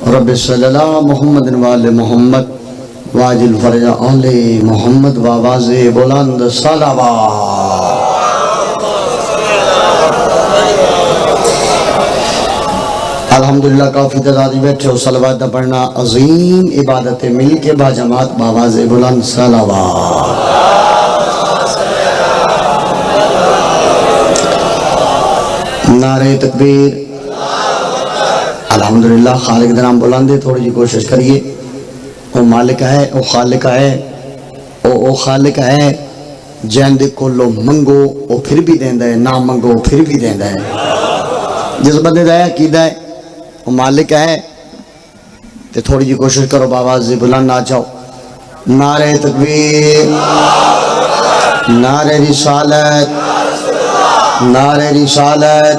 Rabbi सल्लल्ला Muhammad वाले मोहम्मद वाजिल फरजा आले मोहम्मद वावाज़े बुलंद सलावत। अल्हम्दुलिल्लाह काफ़ी तादादी बैठे हो सलावत पढ़ना अजीम इबादत मिल के बाजमात बावाज़े बुलंद सलावत। नारे तकबीर। अल्हम्दुलिल्लाह खालिक दा नाम बुलंद है, थोड़ी जी कोशिश करिए। वो मालिक है, वो खालिक है, वो खालिक है जैंदे कोलो मंगो वो फिर भी देंदा है, ना मंगो फिर भी देंदा है। जिस बंदे दा अकीदा है वो मालिक है तो थोड़ी जी कोशिश करो बाबा जी बुलंद ना जाओ। नारे तकबीर, नारे रिसालत, नारे रिसालत,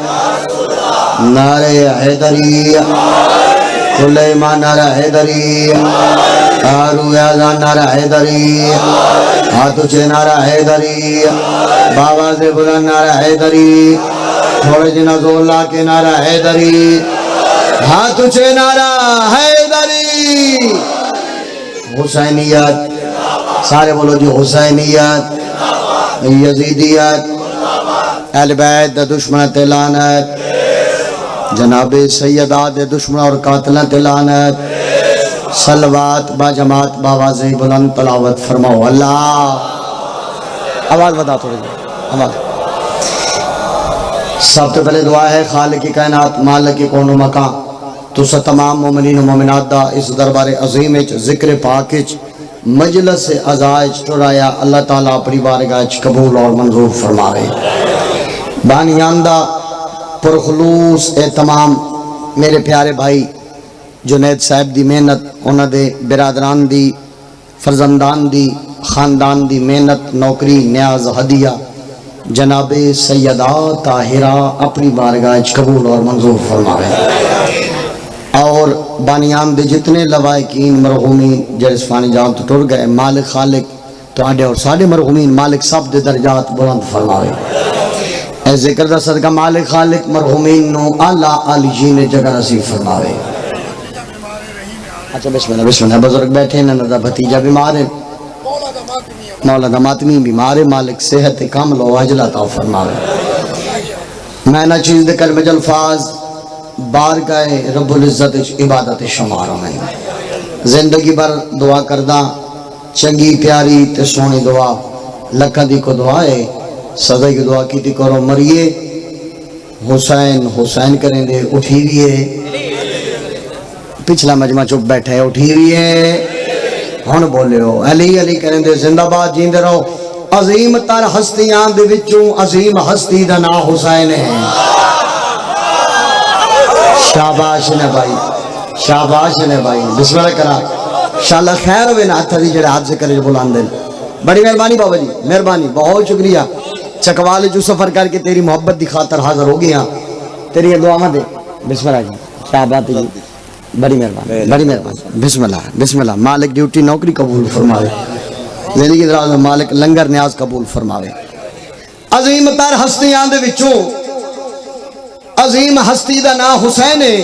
नारे हैदरी, खुले ईमान नारा हैदरी, आरू याज़ान नारा हैदरी, हाथ ऊंचे नारा हैदरी, बाबा से बुलंद नारा हैदरी, थोड़े दिन जोर ला के नारा हैदरी, हाथ ऊंचे नारा हैदरी। हुसैनियत सारे बोलो जी, हुसैनियत, यजीदियत, अहले बैत दा दुश्मन ते लानत, जनाबे सैयदा दे दुश्मन और कातिला ते लानत। सलवात बाजमात बावाज़े बुलंद तलावत फरमाओ। अल्लाह आवाज़ बता थोड़ी आवाज़। सबसे पहले दुआ है खालिक की कायनात मालिक की कौनो मकान तुसा तमाम मोमिनीन मोमिनात दा इस दरबार अजीम विच जिक्र पाक विच मजलिस अज़ाइज टुराया अल्लाह ताला अपनी बारगाह च कबूल और मंजूर फरमावे। बानियान दा पुरखलूस ए तमाम मेरे प्यारे भाई जुनैद साहब दी मेहनत, उन्हां दे बिरादरान दी फरजंदान दी खानदान दी मेहनत, नौकरी, न्याज, हदिया जनाबे सैयदा ताहिरा अपनी बारगाह च कबूल और मंजूर फरमावे। और बानियान दे जितने लवायकीन मरहूमीन जरिस्फानी जान तो टुर गए, मालिक खालिक तुहाडे और साडे मरहूमीन मालिक सब दे दर्जात बुलंद फरमावे। ए जिक्र दा सदका मालिक खालिक मरहूमीन नो आला आलियीन जगह नसीब फरमावे। अच्छा बिस्मिल्लाह बिस्मिल्लाह। बुजुर्ग बैठे न दा भतीजा बीमार है, मौला दा मातमी बीमार है, मालिक सेहत कामिल व अजल अता फरमावे। मैं ना चीज दे कलमे अल्फाज बारगाह रब्बुल इज्जत इबादत शुमार में जिंदगी भर दुआ करदा चंगी प्यारी ते सोहनी दुआ लखा दी को दुआ है। सदा की दुआ की करो मरिए हुसैन हुसैन करेंगे उठीरिए। पिछला मजमा चुप बैठा है, उठीरिए हुण बोलियो अली अली करेंगे जिंदाबाद जींदे रहो। अजीम तर हस्तियां दे विचों अजीम हस्ती दा नाम हुसैन है। शाबाश ने भाई, शाबाश ने भाई। बिस्मिल्लाह करा शाला खैर होवे ना हथ दी जेड़े हाथ से करे बुलांदे। बड़ी मेहरबानी बाबा जी, मेहरबानी, बहुत शुक्रिया। चकवाल जो सफर करके तेरी मोहब्बत की खातर हाजिर हो गया, तेरी दुआवां दे। बिस्मिल्लाह जी, शाबाश जी, बड़ी मेहरबानी, बड़ी मेहरबानी। बिस्मिल्लाह बिस्मिल्लाह। मालिक ड्यूटी नौकरी कबूल फरमावे, जिंदगी दराज में मालिक लंगर न्याज कबूल फरमावे। अजीम तर हस्तियां दे विचों अजीम हस्ती दा नाम हुसैन है।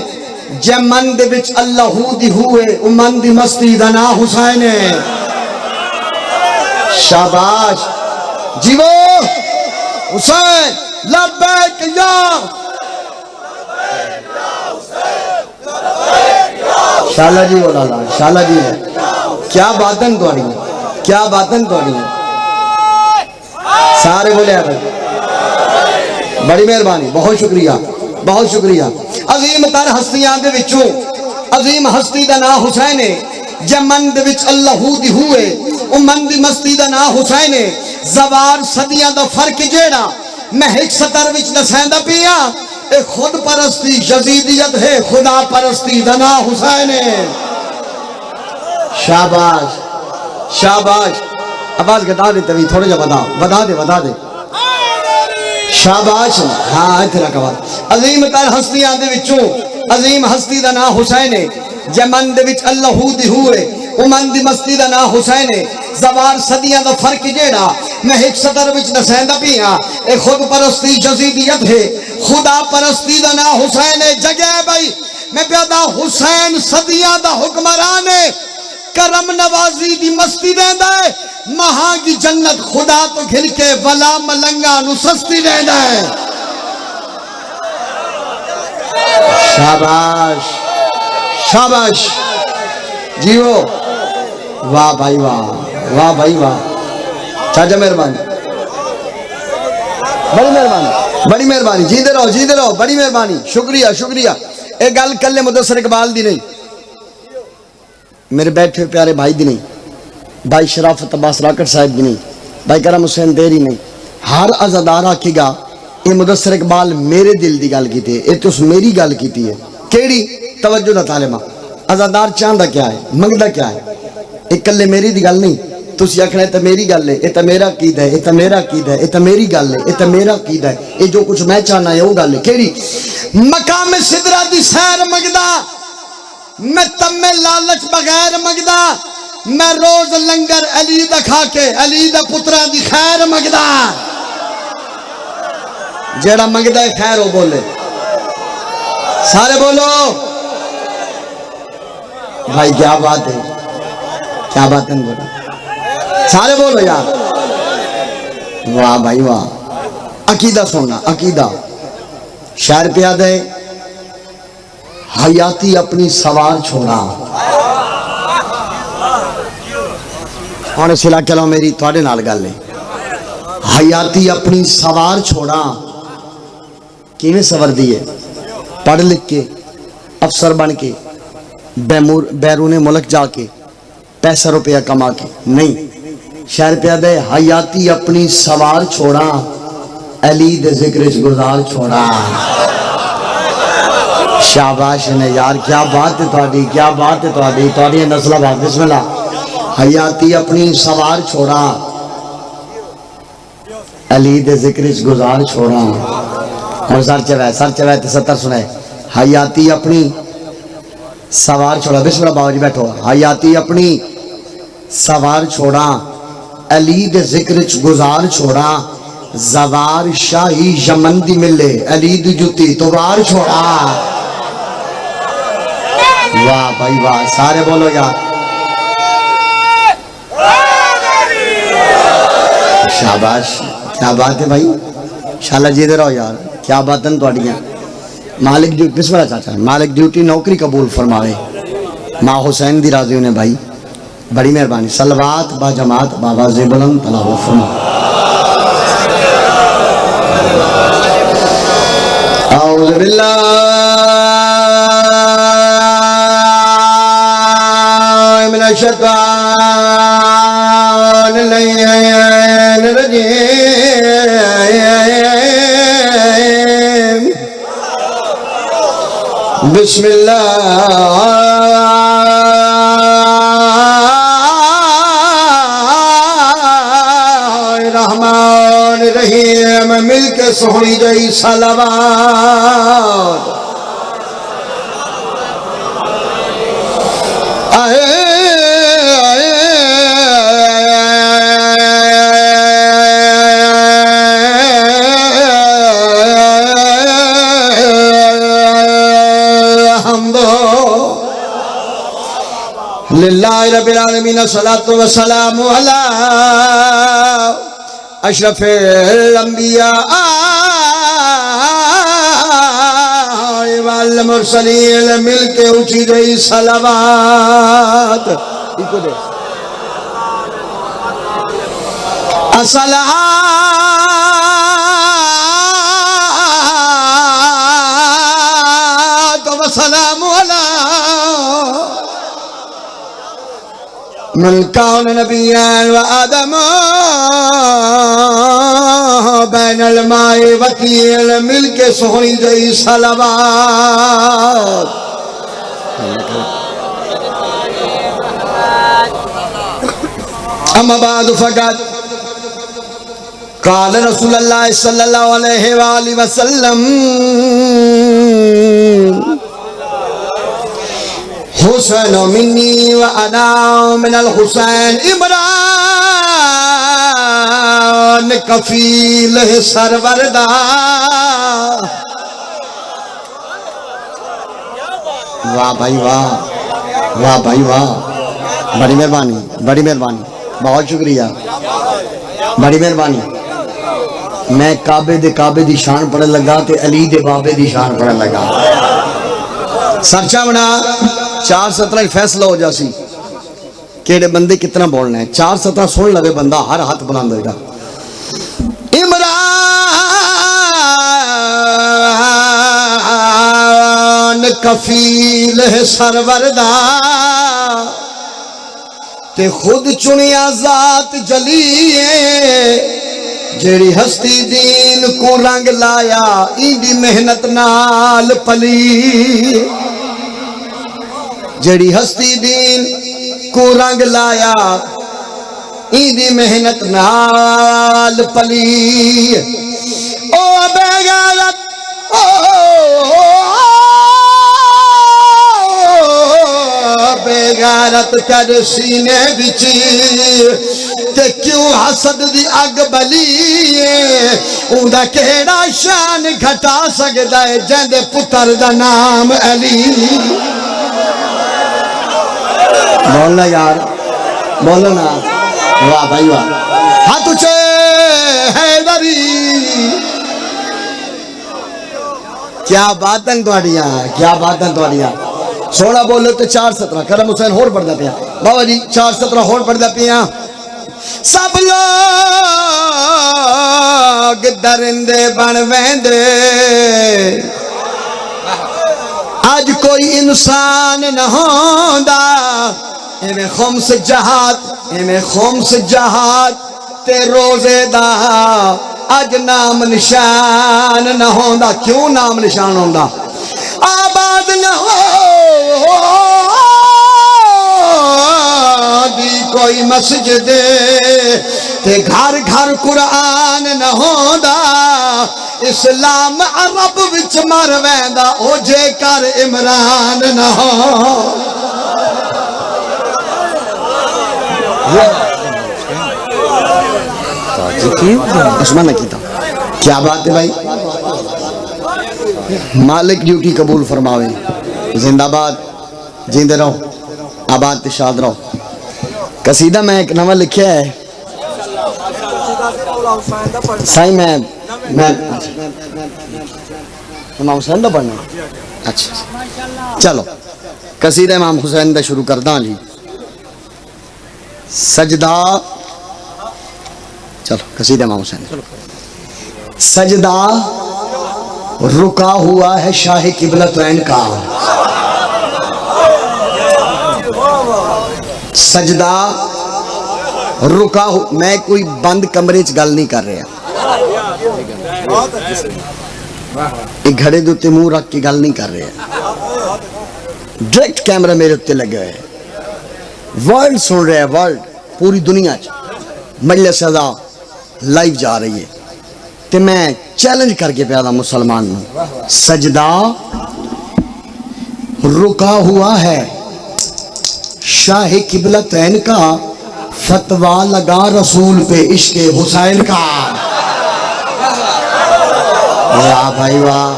जे मन दे विच अल्लाह दी हुए उ मन दी मस्ती दा नाम हुसैन है। शाबाश जीवो हुसैन लब्बैक या शाला जी बोला शाला जी क्या बातन तोड़ी, क्या बातन तोड़ी। सारे बोले भाई, बड़ी मेहरबानी, बहुत शुक्रिया, बहुत शुक्रिया। अजीम तर हस्तियां दे विचों अजीम हस्ती दा नाम हुसैन है। जे मन दे विच अल्लाह दी हुए उ मन दी मस्ती दा नाम हुसैन है। ज़वार सदियां दा फर्क जेड़ा मैं एक सतर विच दसैंदा पिया ए खुद परस्ती यजीदियत है, खुदा परस्ती दा नाम हुसैन है। शाबाश शाबाश। आवाज घटा दे तभी थोड़ा जा बता बता दे बता दे। शाबाश। हाँ तेरा कमाल। अजीम तर हस्तियां दे विचों अजीम हस्ती दा नाम हुसैन है। जे मन दे विच अल्लाह दी हुए उ मन दी मस्ती दा नाम हुसैन है। ज़वार सदियां दा फर्क जेड़ा मैं एक सदर विच दसैंदा पिया ए खुद परस्ती यजीदियत है, खुदा परस्ती दा नाम हुसैन है। जगह भाई मैं प्यादा हुसैन सदियां दा हुक्मरान है, करम नवाजी दी मस्ती देंदा है, महा की जन्नत खुदा तो घिर के वला मलंगा नु सस्ती देंदा है। शाबाश शाबाश जीओ, वाह भाई वाह, वाह भाई वाह, चाचा मेहरबानी, बड़ी मेहरबानी, बड़ी मेहरबानी, जीते रहो, बड़ी मेहरबानी, शुक्रिया शुक्रिया। एक गल कल मुदस्सिर इकबाल दी नहीं, मेरे बैठे प्यारे भाई दी नहीं, भाई शराफत अब्बास राकड़ साहब दी नहीं, भाई करम हुसैन देरी नहीं, हर अज़ादार आखेगा ये मुदस्सिर इकबाल मेरे दिल की गल की, ये तुस मेरी गल की है। केड़ी तवज्जो दा तालिमा, अज़ादार चाहता क्या है, मंगता क्या है, एक कल्ले मेरी दी गल नहीं, तुसी आखना तो मेरी गल है, ये तो मेरा अकीदा है, ये तो मेरा अकीदा है, ये तो मेरी गल है, ये तो मेरा अकीदा है, ये जो कुछ मैं चाहना है वो गल है। केड़ी मकाम सिदरा दी सैर मंगदा, मैं तम्मे लालच बगैर मंगदा, मैं रोज लंगर अली दा खा के अली दा पुत्रा दी खैर मंगदा। जेड़ा मंगदा है खैर हो बोले, सारे बोलो भाई, क्या बात है, क्या बात है, बोलो सारे बोलो यार, वाह भाई वाह। अकीदा सुनना, अकीदा शायर पे याद है, हयाती अपनी सवार छोड़ा। और इस इलाके लो मेरी थोड़े नाल गल है, हयाती अपनी सवार छोड़ा, किवें सवर दी है, पढ़ लिख के अफसर बन के बैरूने मुल्क जाके पैसा रुपया कमा के नहीं, शायर पे याद है, हयाती अपनी सवार छोड़ा, अली दे जिक्र गुजार छोड़ा। शाबाश ने यार, क्या बात है थोड़ी, क्या बात है थोड़ी, थोड़ी नस्ल बात। बिस्मिल्लाह। हयाती अपनी सवार छोड़ा, अली दे जिक्र गुजार छोड़ा। और सर चवै ते 70 सुने, हयाती अपनी सवार छोड़ा। बिस्मिल्लाह बाबा जी बैठो। हयाती अपनी सवार छोड़ा, अली दे जिक्र गुजार छोड़ा, जवार शाही यमन दी मिले, अली दी जुती तो वार छोड़ा। वाह भाई वाह, सारे बोलो यार, शाबाश, क्या बात है भाई, शाला जीते रहो यार, क्या बात है थोड़ियां। मालिक ड्यूटी, बिस्मिल्लाह चाचा, मालिक ड्यूटी नौकरी कबूल फरमावे, माँ हुसैन दी राजी ने भाई, बड़ी मेहरबानी। सलवात बा जमात बाबा ज़ेबुलन तलाव फरमा। औज़ु बिल्लाहि मिनश शैतानिर रजीम। बिस्मिल्लाह रहीम। मिलके सोहनी जई सलावत। लिल्लाहि रब्बिल आलमीन, सलातु व सलामु अला अशरफिल अंबिया वल मुरसलीन। मिलके ऊंची गई सलावत। इको दे अस्सलातु व सलामु अला मन कान नबिय्यन व आदम बैनल माए वकील। मिलके सोहनी गई सलावत। अम्मा बाद फक़त क़ाल रसूलुल्लाह सल्लल्लाहु अलैहि वसल्लम हुसैन मिन्नी व अना मिनल हुसैन। इमरान कफील सरवरदा। वाह भाई वाह, वाह भाई वाह, बड़ी मेहरबानी, बड़ी मेहरबानी, बहुत शुक्रिया, बड़ी मेहरबानी। मैं काबे दी शान पढ़न लगा ते अली दे बाबे दी शान पढ़न लगा। सर्चा बना 4:17 फैसला हो जासी केड़े बंदे कितना बोलना है। 4:17 सुन लगे बंदा हर हाथ बुलंद होगा। इमरान कफील है सरवरदा ते खुद चुनिया जात जलीए जेड़ी हस्ती दीन को रंग लाया इंदी मेहनत नाल पली। जेड़ी हस्ती दीन को रंग लाया इंदी मेहनत नाल पली। ओ बेगैरत ओ बेगैरत कर सीने विच ते क्यों हसद दी अग बली उंदा केड़ा शान घटा सकदा है जेंदे पुत्र दा नाम अली। बोलना यार, बोलो ना, वाह भाई वाह, हाथ ऊंचे हैदरी। क्या बातें तुहाड़ियां, क्या बातें तुहाड़ियां। सोना बोलो तो 4:17 करम हुसैन होर पढ़दा पिया बाबा जी, 4:17 होर पढ़दा पिया। सब लोग दरिंदे बन वेंदे आज कोई इंसान न होंदा इवें खुम्स जहाद ते रोजे दा अज नाम निशान न होंदा। क्यों नाम निशान होंदा? आबाद न हो कोई मस्जिद ते घर घर कुरान न होंदा। इस्लाम अरब विच मर वैंदा ओ जेकर इमरान न हो। क्या बात है भाई। मालिक ड्यूटी कबूल फरमावे। जिंदाबाद, जिंदे रहो, आबाद ते शाद रहो। कसीदा मैं एक नवा लिखा है साई, मैं इमाम हुसैन दा पढ़ना। अच्छा चलो कसीदा इमाम हुसैन दा शुरू करदा जी। सजदा, चलो कसीदा इमाम हुसैन। सजदा रुका हुआ है शाह किबलतैन का। सजदा रुका हो, मैं कोई बंद कमरे च गल नहीं कर रहा, एक घड़े दे उत्ते मुंह रख के गल नहीं कर रहा। डायरेक्ट कैमरा मेरे उत्ते लगे हुए, वर्ल्ड सुन रहा है, वर्ल्ड पूरी दुनिया च मजलिस अज़ा लाइव जा रही है। ते मैं चैलेंज करके पिया था मुसलमान नूं, सजदा रुका हुआ है शाह किबलतैन का, फतवा लगा रसूल पे इश्क हुसैन का। वाह भाई वाह,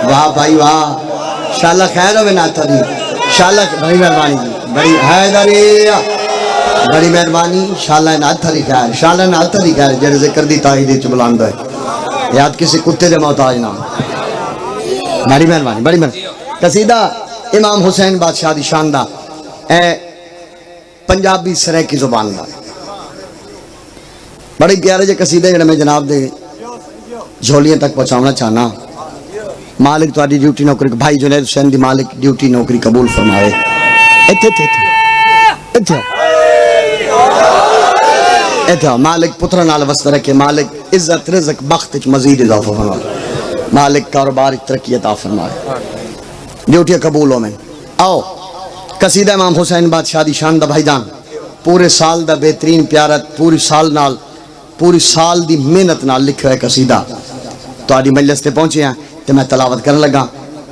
वाह भाई वाह, शाला खैर हो ना थी, शाला बड़ी मेहरबानी, बड़ी हैदरी, बड़ी मेहरबानी, शाला ना थी खैर, शाला ना थी खैर जेड़े जिक्र दी ताईद च बुलंद है, याद किसी कुत्ते दे मोहताज ना। बड़ी मेहरबानी, बड़ी मेहरबानी। कसीदा इमाम हुसैन बादशाह दी शान दा पंजाबी सरे की जुबान का बड़े प्यारे जे कसीदे जिहड़े मैं जनाब दे झोलियां तक पहुंचाना चाहना। मालिक तुहाडी ड्यूटी नौकरी, भाई जुनैद हुसैन दी मालिक ड्यूटी नौकरी कबूल फरमाए। इत्थे इत्थे इत्थे इत्थे मालिक पुत्रा नाल वस्त रखे, मालिक इज्जत रिज़्क बख्त च मजीद इजाफा फरमाए, मालिक कारोबार तरक्की अता फरमाए, ड्यूटी कबूल हो। मैं आओ कसीदा इमाम हुसैन बादशाह दी शान दा भाईजान, पूरे साल दा बेहतरीन प्यारा, पूरी साल दी मेहनत नाल लिखा है कसीदा। तुहाडी मजलिस ते पहुंचे हैं ते मैं तलावत करन लगा।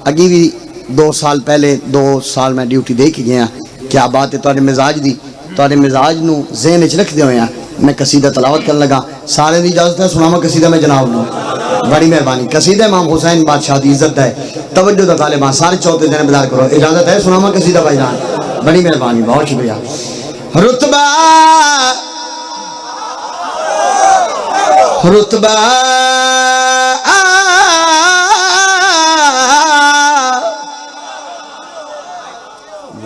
अगे भी 2 साल पहले 2 साल मैं ड्यूटी दे के गया। क्या बात है तुहाडे मिजाज दी, तुहाडे मिजाज नू ज़हन च रखदे होए मैं कसीदा तलावत करन लगा। सारे दी इजाजत है सुनावा कसीदा मैं जनाब नू। बड़ी मेहरबानी। कसीदा इमाम हुसैन बादशाह दी इज्जत है, तवज्जो दा तालिबान सारे चौथे दिन बेदार करो। इजाजत है सुनामा कसीदा भाईजान, बड़ी मेहरबानी, बहुत शुक्रिया। रुतबा रुतबा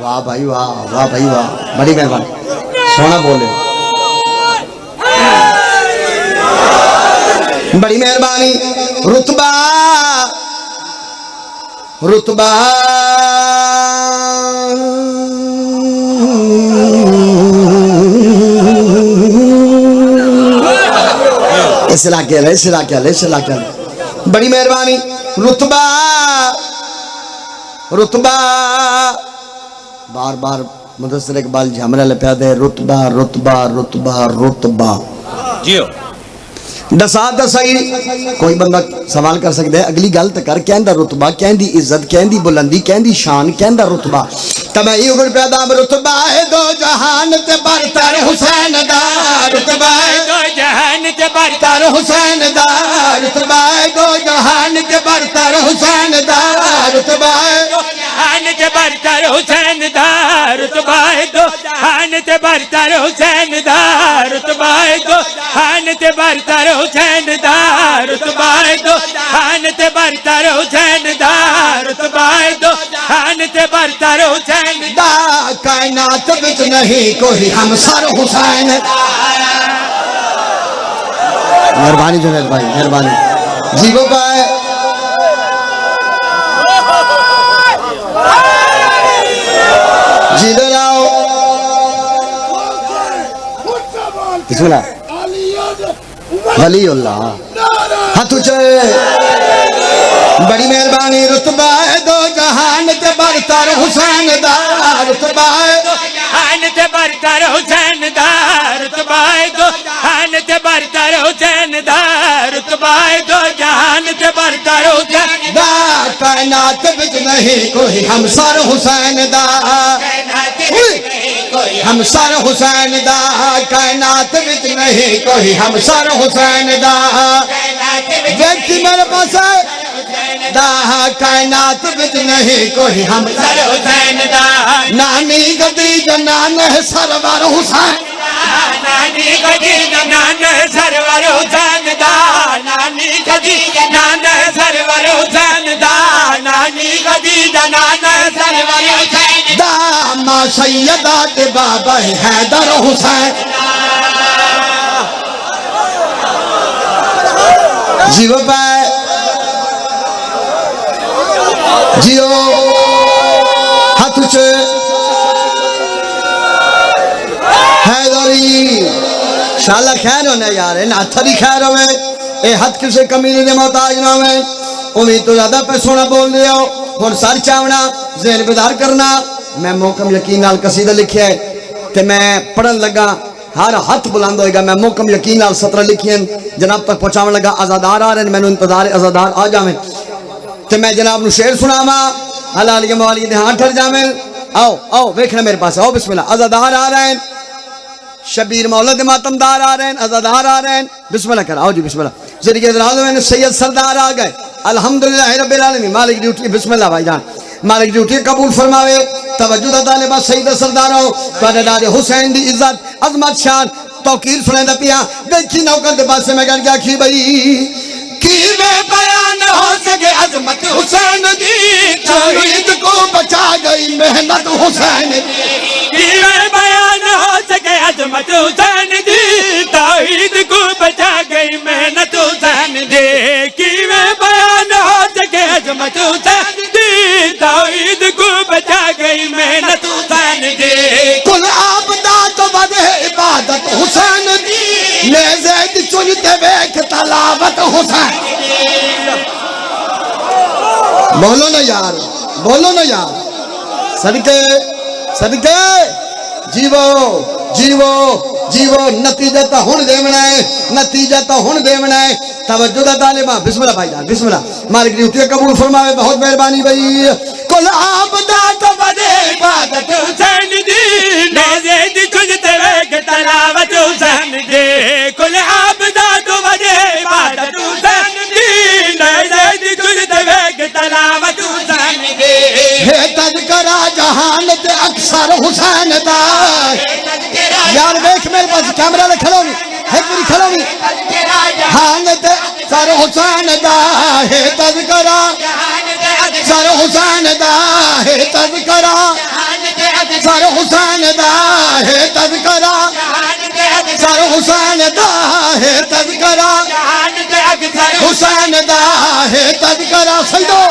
वाह भाई वाह, वाह भाई वाह, बड़ी मेहरबानी, सोना बोले, बड़ी मेहरबानी। रुतबा रुतबा इस इलाके बड़ी मेहरबानी। रुतबा रुतबा बार बार मुदस्सिर इकबाल झमरा लपया दे, रुतबा रुतबा रुतबा रुतबा जियो दसा दसाई। कोई बंदा सवाल कर सकता है अगली गल तो कर, कहंदा रुतबा, कहंदी इज्जत, कहंदी बुलंदी, कहंदी शान, कहंदा रुतबा। तब यो गुण पैदा रुतबा है दो जहान ते बरतर हुसैन दा, रुतबा है दो जहान ते बरतर हुसैन दा, रुतबा है दो जहान ते बरतर हुसैन दा, रुतबा है दो जहान ते बरतर हुसैन दा, रुतबा है दो जहान ते बरतर हुसैन दा, रुतबा है दो जहान ते बरतर हुसैन दा, रुतबा है दो जहान ते बरतर हुसैन दा, रुतबा है दो जहान ते बरतर हुसैन दा। कायनात विच नहीं कोई हमसर हुसैन। मेहरबानी जुनैद भाई, मेहरबानी जीवो पाए। जीदो लाओ बिस्मिल्लाह वलीउल्लाह हाथ ऊंचे, बड़ी मेहरबानी। रुतबा है दो जहान ते बरतर हुसैन दा, रुतबा है दो जहान ते बरतर हुसैन दा, रुतबा है दो जहान ते बरतर हुसैन दा, रुतबा है दो जहान ते बरतर हुसैन दा। कायनात विच नहीं कोई हमसर हुसैन दा, हमसर हुसैन दा, कायनात विच नहीं कोई हमसर हुसैन दा। देखी मेरे पास दा, कायनात विच नहीं कोई हमसर हुसैन दा। नानी खदीजा नान है सरवर हुसैन, नानी खदीजा नान है सरवर हुसैन दा, नानी खदीजा नान है सरवर हुसैन दा, नानी खदीजा नान है सरवर हुसैन दा। मां सैयदा ते बाबा हैदर हुसैन। जीव पाए जियो हाथ ऊंचे। हैदरी शाला खैर होने यार, नाथरी खैर होवे, ए हाथ किसे कमीने दे मोहताज ना होवे। उम्मीद तो ज्यादा पे सोना बोल रहे हो, हुण सर चावना, ज़हन बेदार करना। मैं मोहकम यकीन नाल कसीदा लिखिया है ते मैं पढ़न लगा, हर हाथ बुलंद होएगा। मैं मोहकम यकीन नाल 17 लिखियन जनाब तक पहुंचावन लगा। आजादार आ रहे हैं, मैनू इंतजार आजादार आ जावे ते मैं जनाब नू शेर सुनावा। हलाल के मवाली दे हाथ ठर जावे। आओ आओ वेखना मेरे पास, आओ बिस्मिल्लाह। आजादार आ रहे हैं, शबीर मौला दे मातमदार आ रहे हैं, आजादार आ रहे हैं। बिस्मिल्लाह कर, आओ जी बिस्मिल्लाह। जरिए में सैयद सरदार आ गए। अल्हम्दुलिल्लाह रब्बिल आलमीन। मालिक ड्यूटी बिस्मिल्लाह भाईजान, मालिक ड्यूटी कबूल फरमावे। तवज्जो दा तालिबा सैयद सरदार हो, तुहाडे दादे हुसैन दी इज्जत अजमत शान तौकीर सुनांदा पिया। देखी नौकर दे पासे मैं गण गया कि भाई कीवे बयान हो सके अजमत हुसैन दी, तौहीद को बचा गई मेहनत हुसैन दी। कीवे बयान हो सके अजमत हुसैन दी, तौहीद को बचा गई मेहनत हुसैन दी। कीवे बयान हो सके अजमत हुसैन दी, तौहीद को बचा गई मेहनत हुसैन दी। कुल आपदा तो बदे इबादत हुसैन दी, नेज़े दी चुनते वेख तलावत हुसैन। बोलो ना यार, बोलो ना यार। सदके सदके जीवो जीवो जीवो। नतीजा तो हुण देवना है, नतीजा तो हुण देवना है। तवज्जो दा तालिबा बिस्मिल्लाह भाईजान, बिस्मिल्लाह। मालिक ड्यूटी कबूल फरमावे, बहुत मेहरबानी भाई। कुल आपदा तो बदे इबादत हुसैन दी, नेज़े दी चुनते वेख तलावत हुसैन दी। कुल आपदा तो बदे इबादत हुसैन दी, नेज़े दी चुनते वेख तलावत हुसैन अक्सर हुसैन दा। यार देख मेरे पास कैमरा ले खड़ो नहीं एक बारी खड़ो नहीं जहान ते अक्सर हुसैन दा है तज़किरा अक्सर हुसैन दा है तज़किरा अक्सर हुसैन दा है तज़किरा अक्सर हुसैन दा है तज़किरा हुसैन दा है तज़किरा सजदो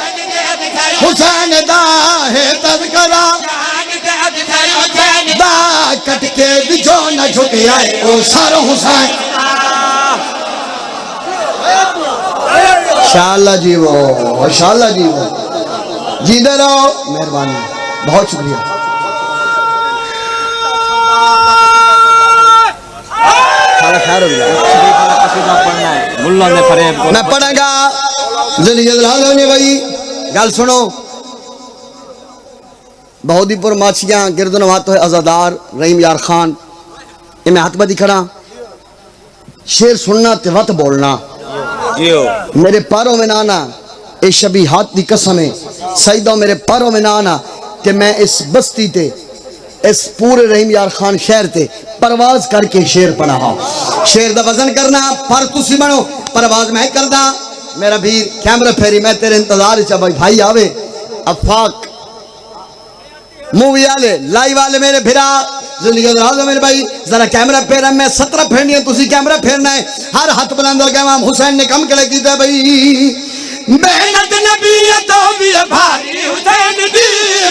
हुसैन दा है तज़किरा दा कट के बिजो न झुके आए ओ सर हुसैन। शाला जीवो शाला जीवो जीते रहो मेहरबानी बहुत शुक्रिया। खैर हो गया मैं पढ़ागा जल्दी जल्दी भाई गल सुनो। बहोदीपुर माछियां गिरदनवात है आजादार रहीम यार खान ये मैं हाथ बदी खड़ा शेर सुनना ते वत बोलना मेरे पैरों में ना आना ये शबी हाथ की कसम है सईदा मेरे पैरों में ना आना कि मैं इस बस्ती ते इस पूरे रहीम यार खान शहर ते परवाज करके शेर पढ़ा शेर दा वजन करना पर तुसी बनो परवाज मैं करदा मेरा भी कैमरा फेरी मैं तेरे इंतजार च भाई आवे अफाक मूवी वाले लाइव वाले मेरे भिरा जिंदगी मेरे भाई जरा कैमरा फेरा मैं 17 फेरनी है तुसी कैमरा फेरना है हर हाथ बुलंद हो गया इमाम हुसैन ने कम करे कीता भाई मेहनत नबी तो भी भारी हुसैन दी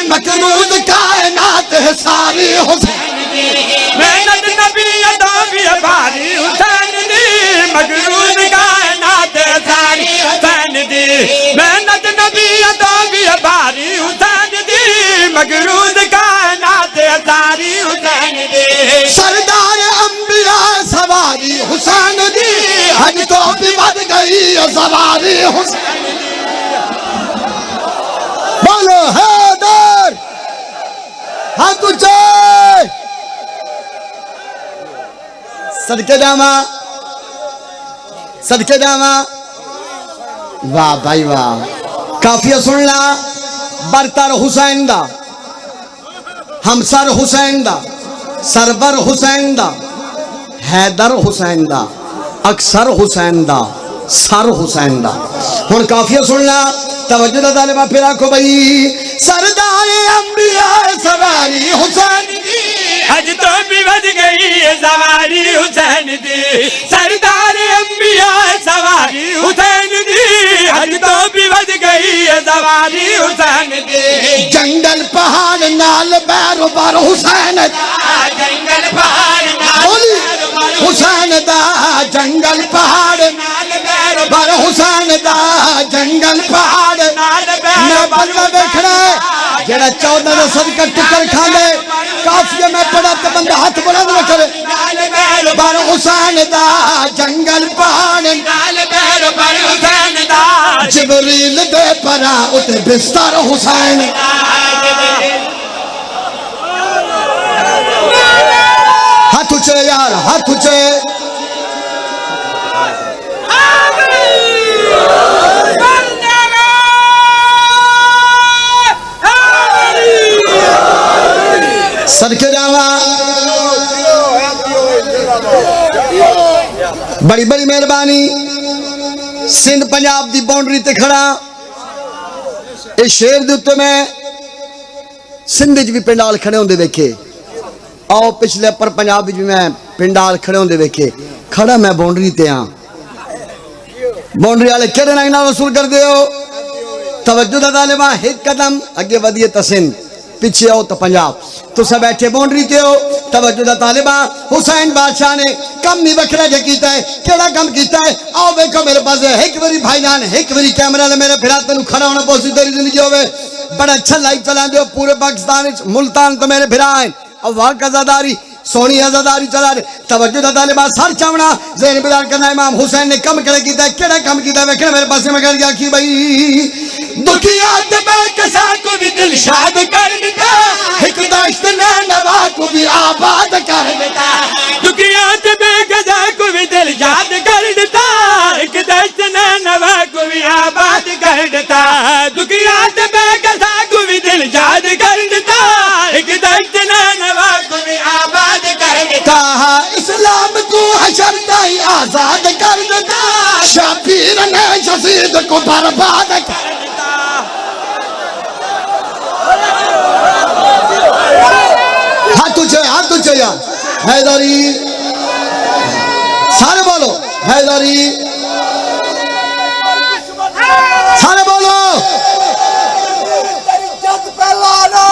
मकरूज कायनात है सारी हुसैन दी मेहनत नबी तो भी भारी हुसैन दी मकरूज कायनात है सारी हुसैन दी मेहनत नबी तो भी भारी हुसैन दी मकरूज कायनात है सारी हुसैन दी सरदार अंबिया सवारी हुसैन दी हज तो भी बद गई सवारी हुसैन बोलो हैदर हाथ ऊंचे सदके जामा वाह भाई वाह काफिया सुनना बरतर हुसैन दा हमसर हुसैन दा सरवर हुसैन दा हैदर हुसैन दा अक्सर हुसैन दा सर हुसैन दा हुण काफिया सुनना तवज्जो दा तालिबा फिर आखो भाई सरदार अंबिया सवारी हुसैन दी हज तो भी बज गई सवारी हुसैन दी सरदार अंबिया सवारी हुसैन दी हज तो भी बज गई सवारी हुसैन दी जंगल पहाड़ नाल बैरो बार हुसैन जंगल पहाड़ नाल हुसैन दा जंगल पहाड़ नाल बार हुसैन दा जंगल पहाड़ मैं बंदा देखना है जेड़ा 14 का सदका टुकर खा ले काफिया में पड़ा तो बंदा हाथ बुलंद न करे बार हुसैन दा जंगल पहाड़ नाल बैर बार हुसैन दा जिबरील दे परा उते बिस्तर हुसैन हाथ ऊंचे यार हाथ ऊंचे सदके जावा बड़ी बड़ी मेहरबानी सिंध पंजाब की बाउंड्री ते खड़ा इस शेर दे उत्ते मैं सिंध च भी पिंडाल खड़े होंदे देखे आओ पिछले पर पंजाब भी मैं पिंडाल खड़े होंदे देखे खड़ा मैं बाउंड्री ते हाँ बाउंड्री वाले केड़े रंग नाल वसूल कर दे हो तवज्जो दा तालिबा एक कदम अगे वधिए तो सिंध पीछे आओ तो पंजाब तुसा बैठे बाउंड्री ते हो तवज्जो दा तालिबा हुसैन बादशाह ने कम ही वखरा जे कीता है केड़ा कम कीता है आओ देखो मेरे पास एक बारी भाईजान एक बारी कैमरा ले मेरे फिरा तेन खड़ा होना पौसी तेरी जिंदगी होवे बड़ा अच्छा लाइव चला दो पूरे पाकिस्तान मुल्तान तो मेरे फिरा है अब वाह कजादारी सोनी आजादारी चला रहे तवज्जो दा तालिबा सर चावना ज़हन बिदार करना इमाम हुसैन ने कम करे कीता है केड़ा कम कीता है वेखना मेरे पास मैं कर गया कि भाई दुखिया ते बेकसा को भी दिल शाद कर देता एक दाश्त ने नवा को भी आबाद कर देता दुखिया ते बेकसा को भी दिल शाद कर देता एक दाश्त ने नवा को भी आबाद कर देता दुखिया ते बेकसा को भी दिल शाद कर देता एक शबीर ने यजीद को बर्बाद कर दिया। हाथ तुझे यार हैदरी, सारे बोलो हैदरी, सारे बोलो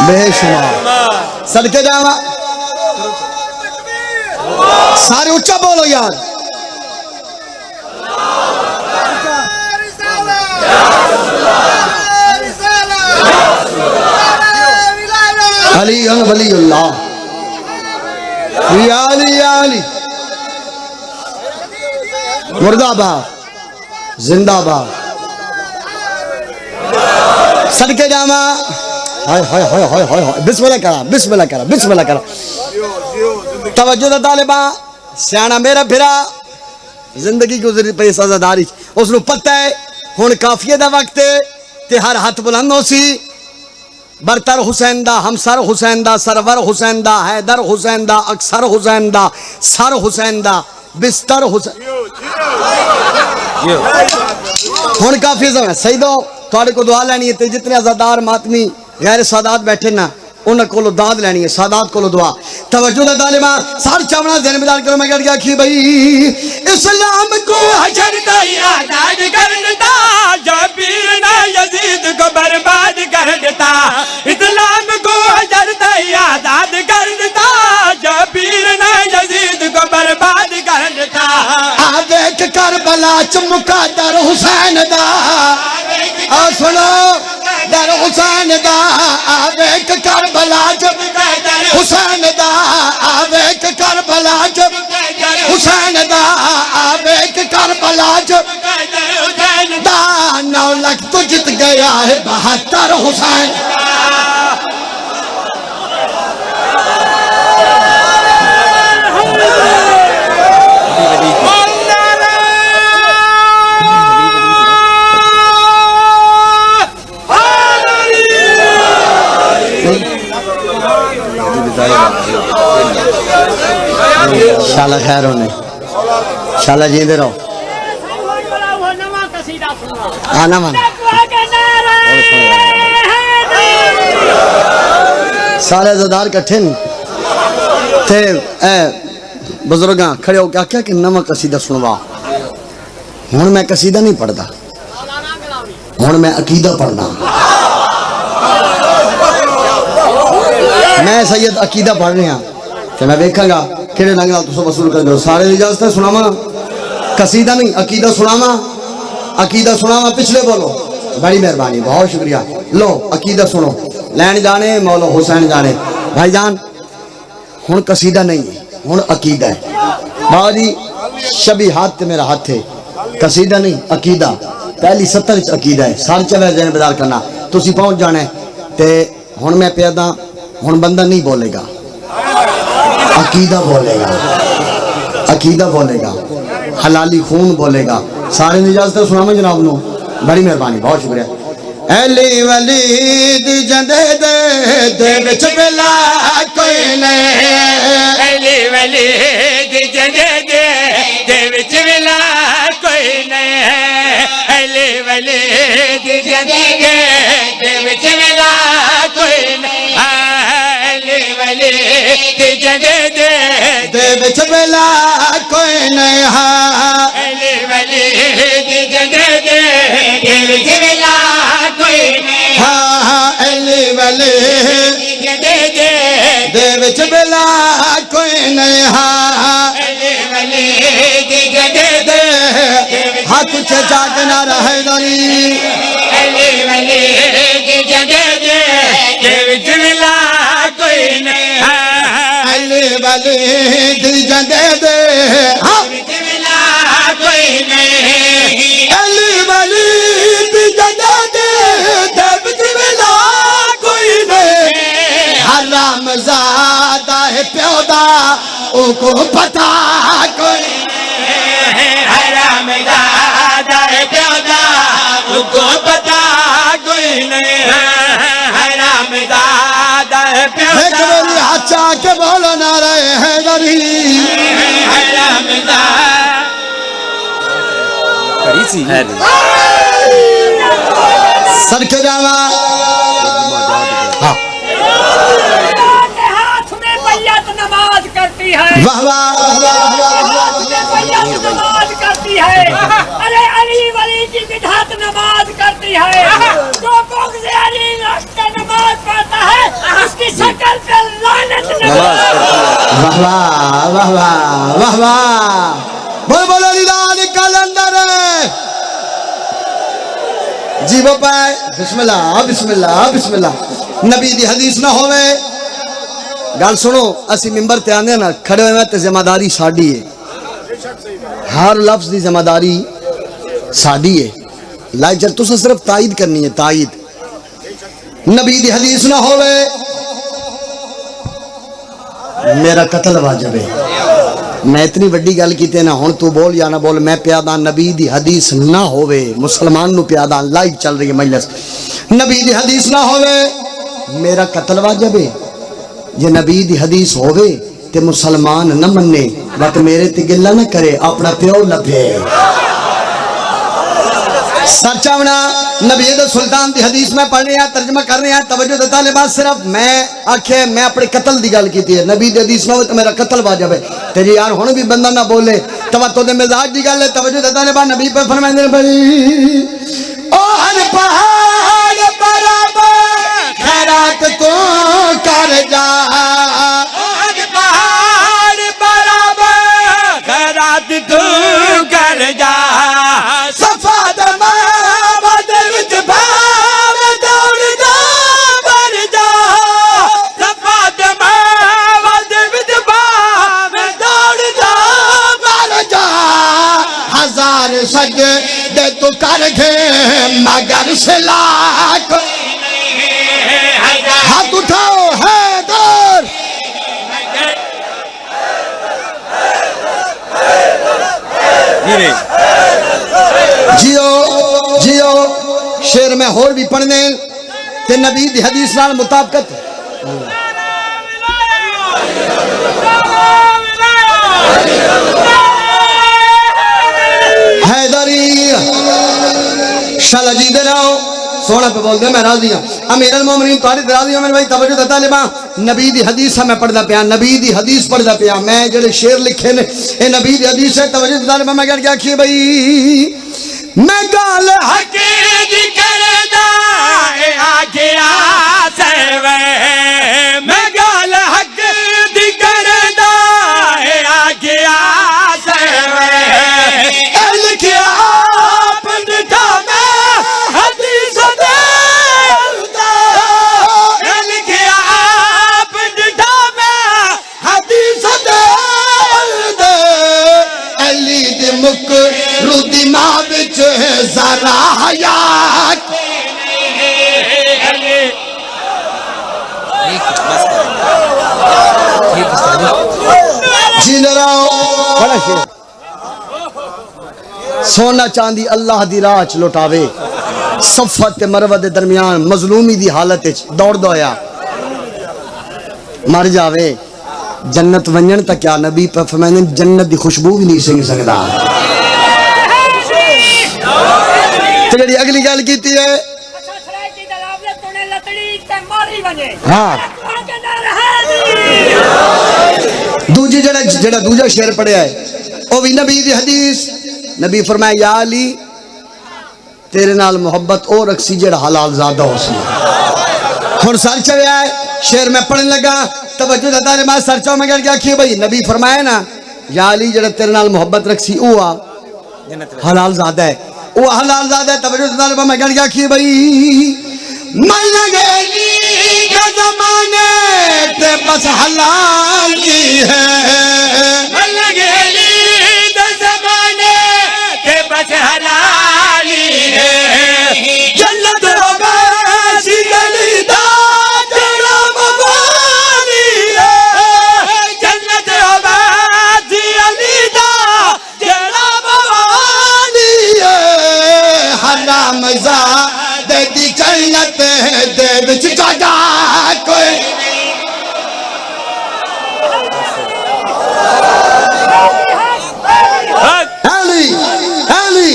बेशुमार सदके जावा, सारे उच्चा बोलो यार। अली वलीउल्लाह अली मुर्दाबाद जिंदाबाद सदके जामा। हाय हाय हाय हाय हाय हाय बिस्मिल्लाह करा बिस्मिल्लाह करा बिस्मिल्लाह करा। तवज्जो दा तालिबा सियाना मेरा फिरा जिंदगी गुजरी पई सजादारी, उसनु पता है हुण काफिये दा वक्त है ते हर हाथ बुलंद हो सी। बरतर हुसैन दा, हमसर हुसैन दा, सरवर हुसैन दा, हैदर हुसैन दा, अक्सर हुसैन दा, सर हुसैन दा, बिस्तर हुसैन। हुण काफी समय सईदो तुहाडे को दुआ लैनी है ते जितने अज़ादार मातमी गैर सादात बैठे ना उन्हें कोलो दाद लैनी है, सादात कोलो दुआ। तवज्जो दा तालिबा सार चावना ज़हन में करो। मैं गया कि भाई इस्लाम को हशर दा आजाद कर देता, जबीर ने यजीद को बर्बाद कर देता। इस्लाम को हशर दा आजाद कर देता, जबीर ने यजीद को बर्बाद कर देता। आवे के करबला च मुकद्दर हुसैन दा, आ सुनो दर हुसैन दा, आवे के करबला च हुसैन दा, आवे के करबला च हुसैन दा, आवे के करबला च दा। 9 लाख तो जीत गया है 72 हुसैन। शाला खैर होने शाला जींदे रहो। आना मन सारे ज़दार कट्ठे थे बुजुर्ग खड़े होकर आख्या कि नवा कसीदा सुनवा। हुण मैं कसीदा नहीं पढ़ता, हुण मैं अकीदा पढ़ना। मैं सैयद अकीदा पढ़ रहा तो मैं वेखागा किहड़े ढंग नाल तुसीं वसूल कर दो। सारे इजाजत सुनावा, कसीदा नहीं अकीदा सुनावा, अकीदा सुनावा। पिछले बोलो बड़ी मेहरबानी बहुत शुक्रिया। लो अकीदा सुनो, लैन जाने मौला हुसैन जाने। भाईजान हुण कसीदा नहीं हुण अकीदा है। बाबा जी शबी हाथ मेरा हाथ है, कसीदा नहीं अकीदा। पहली 70 अकीदा है, सारे चवे जहन बेदार करना। तुसीं पहुंच जाना ते हुण मैं पिया दा, हुण बंदा नहीं बोलेगा, अकीदा बोलेगा, अकीदा बोलेगा, हलाली खून बोलेगा। सारे इजाजत सुनावे जनाब नो, बड़ी मेहरबानी बहुत शुक्रिया। अली वलीद जंदे दे विच वेला कोई नहीं, अली वलीद जंदे दे विच वेला कोई नहीं, अली वलीद जंदे दे विच वेला कोई नहीं, अली वलीद जंदे दे विच वेला कोई नहीं, अली वलीद जंदे दे विच वेला कोई नहीं, अली वलीद दे विच वेला कोई नहीं, अली वलीद दे हाथ से जागना रहे दरी, अली वलीद दे विच वेला कोई नहीं, अली वलीद दे विच वेला कोई नहीं, अली वलीद दे विच वेला कोई नहीं। हराम ज़ादा है प्यो दा उको पता कोई नहीं, हराम ज़ादा है प्यो दा उको पता कोई नहीं, हराम ज़ादा है प्यो दा। एक मेरी हाचा के बोलो ना रहे हैं दरी, हराम ज़ादा सी सर के जावा हाँ हाथ में बैयत नमाज करती है, वाह वाह बैयत नमाज करती है। अरे अली वली की बिधात नमाज करती है। जो बुग़्ज़ से अली रास्ते नमाज पढ़ता है उसकी शक्ल पे लानत नमाज। वाह वाह वाह वाह वाह बोल बोलो लाल कलंदर जी वो पाए बिस्मिल्लाह बिस्मिल्लाह बिस्मिल्लाह नबी दी हदीस ना होवे गल सुनो असी मिंबर ते आने ना खड़े हुए ते जिम्मेदारी साडी है हर लफ्ज दी जिम्मेदारी साडी है लाइक जब तुसा सिर्फ तायद करनी है तायद नबी दी हदीस ना होवे मेरा कत्ल वाजिब है मैं इतनी वड्डी गल कीते ना हुण तू बोल या ना बोल मैं प्यादा नबी दी हदीस ना होवे मुसलमान नु प्यादा लाइव चल रही है मजलिस नबी दी हदीस ना होवे मेरा कत्ल वाजिब है जे नबी दी हदीस होवे ते मुसलमान न मन्ने बट मेरे ते गिला ना करे अपना प्यो लभे सचावना नबी द सुल्तान दी हदीस में पढ़ रहे हैं तर्जमा कर रहे हैं तवज्जो देता लिबास सिर्फ मैं आखे मैं अपने कत्ल दी गल की है नबी दी हदीस ना हो तो मेरा कत्ल वाजिब है तेरी यार हुण भी बंदा ना बोले तवा तो दे मिजाज दी गल है तवज्जो देता लिबास नबी पे फरमांदे ने भाई ओ हर पहाड़ बराबर खैरात तो कर जा हर पहाड़ बराबर खैरात तू कर जा सफा सज दे तू कर घे मगर सिलाक हाथ उठाओ है दर जियो जियो शेर में होर भी पढ़ने ते नबी दी हदीस नाल मुताबिकत शाला जी दे रहो सोना पे बोल दे मैं राजी हूं अमीर अल मोमिनीन तारी राजी हूं मेरे भाई तवज्जो देता लेबा नबी दी हदीस मैं पढ़दा पिया नबी दी हदीस पढ़दा पिया मैं जेड़े शेर लिखे ने ए नबी दी हदीस है तवज्जो देता लेबा मैं क्या आखी भाई मैं गाल हक दी करदा ए आगे आसवे मैं गाल हक दी करदा ए आगे आसवे लिखिया जरा हयात सोना चांदी अल्लाह दी राह च लुटावे सफा ते मरवा दे दरमियान मजलूमी दी हालत च दौड़ दोया मर जावे जन्नत वंजन तक क्या नबी पे फरमाने जन्नत दी खुशबू भी नहीं सिंग सकदा तेरी अगली गल की है हाँ दूजी जड़ा जड़ा दूजा शेर पढ़िया है ओ भी नबी दी हदीस नबी फरमाया या अली तेरे नाल मोहब्बत और रखसी जड़ा हलाल ज़ादा हो सी हुण सर चढ़िया है शेर में पढ़ने लगा तवज्जो देता रे मैं सर चाव में क्या आखी भाई नबी फरमाया ना या अली जड़ा तेरे नाल मोहब्बत रखसी ओ आ हलाल ज़ादा है वो हलाल ज़्यादा है तवज्जो से मैं क्या आखी भाई मन लगेली का ज़माने ते बस हलाल की है मन लगेली का ज़माने ते बस हलाल है जन्नत होगा सिगली दा तेरा मवाली है जन्नत होगा सिगली दा तेरा मवाली है हराम ज़ादे दी जन्नत दे विच जगा कोई Ali Ali